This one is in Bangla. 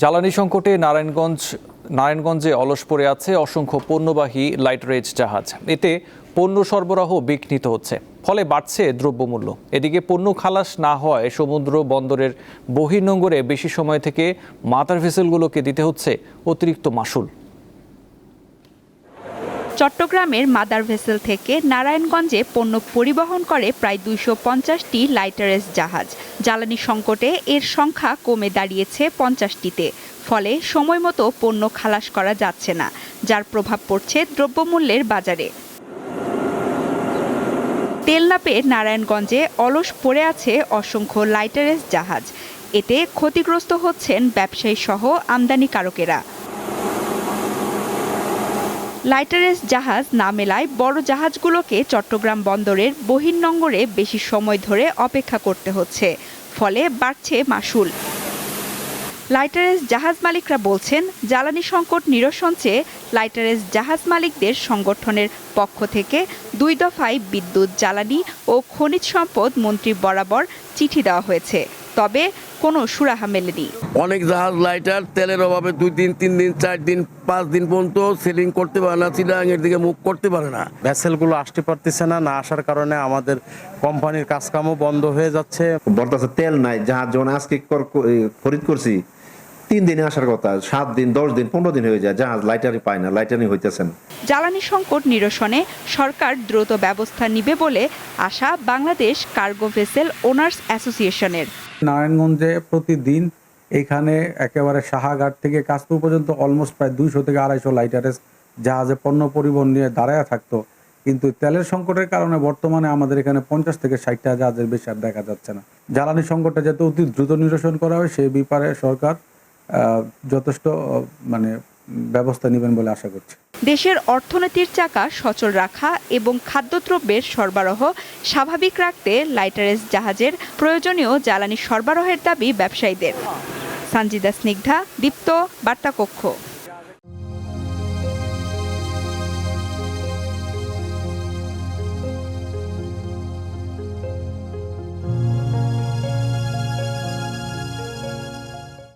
জ্বালানি সংকটে নারায়ণগঞ্জে অলস পড়ে আছে অসংখ্য পণ্যবাহী লাইটারেজ জাহাজ। এতে পণ্য সরবরাহ বিঘ্নিত হচ্ছে, ফলে বাড়ছে দ্রব্যমূল্য। এদিকে পণ্য খালাস না হওয়ায় সমুদ্র বন্দরের বহির্নোঙরে বেশি সময় থেকে মাদার ভেসেলগুলোকে দিতে হচ্ছে অতিরিক্ত মাশুল। চট্টগ্রামের মাদার ভেসেল থেকে নারায়ণগঞ্জে পণ্য পরিবহন করে প্রায় 250টি লাইটারেজ জাহাজ। জ্বালানি সংকটে এর সংখ্যা কমে দাঁড়িয়েছে 50টিতে। ফলে সময়মতো পণ্য খালাস করা যাচ্ছে না, যার প্রভাব পড়ছে দ্রব্যমূল্যের বাজারে। তেল না পেয়ে নারায়ণগঞ্জে অলস পড়ে আছে অসংখ্য লাইটারেজ জাহাজ। এতে ক্ষতিগ্রস্ত হচ্ছেন ব্যবসায়ী সহ আমদানিকারকেরা। লাইটারেজ জাহাজ না মেলায় বড় জাহাজগুলোকে চট্টগ্রাম বন্দরের বহির্নোঙরে বেশি সময় ধরে অপেক্ষা করতে হচ্ছে, ফলে বাড়ছে মাশুল। লাইটারেজ জাহাজ মালিকরা বলছেন, জ্বালানি সংকট নিরসন চেয়ে লাইটারেজ জাহাজ মালিকদের সংগঠনের পক্ষ থেকে 2 দফায় বিদ্যুৎ, জ্বালানি ও খনিজ সম্পদ মন্ত্রী বরাবর চিঠি দেওয়া হয়েছে, তবে কোনো সুরাহা মেলেনি। অনেক জাহাজ লাইটার তেলের অভাবে 2 দিন 3 দিন 4 দিন 5 দিন পর্যন্ত সেলিং করতে পারে না, চিটাগাংয়ের দিকে মুভ করতে পারে না। ভেসেলগুলো আসতে পারতেছে না আসার কারণে আমাদের কোম্পানির কাজকামও বন্ধ হয়ে যাচ্ছে। বর্তমানে তেল নাই, জাহাজ যখন আজকে খরিদ করছি 3 দিনে আসার কথা, 7 দিন 10 দিন 15 দিন হয়ে যায়, জাহাজ লাইটারই পায় না, লাইটারই হইতেছেন। জ্বালানি সংকট নিরসনে সরকার দ্রুত ব্যবস্থা নিবে বলে আশা বাংলাদেশ কার্গো ভেসেল ওনার্স অ্যাসোসিয়েশনের। নারায়ণগঞ্জে প্রতিদিন এখানে একেবারে সাহাঘাট থেকে কাশপুর পর্যন্ত অলমোস্ট প্রায় 200 থেকে 250 লাইটারেজ জাহাজে পণ্য পরিবহন নিয়ে দাঁড়ায় থাকতো, কিন্তু তেলের সংকটের কারণে বর্তমানে আমাদের এখানে 50 থেকে 60টা জাহাজের বেশি আর দেখা যাচ্ছে না। জ্বালানি সংকটটা যাতে অতি দ্রুত নিরসন করা হয় সেই ব্যাপারে সরকার যথেষ্ট ব্যবস্থা নেবেন বলে আশা করছি। দেশের অর্থনীতির চাকা সচল রাখা এবং খাদ্যদ্রব্যের সরবরাহ স্বাভাবিক রাখতে লাইটারেজ জাহাজের প্রয়োজনীয় জ্বালানি সরবরাহের দাবি ব্যবসায়ীদের। সানজিদা স্নিগ্ধা, দীপ্ত, বার্তা কক্ষ।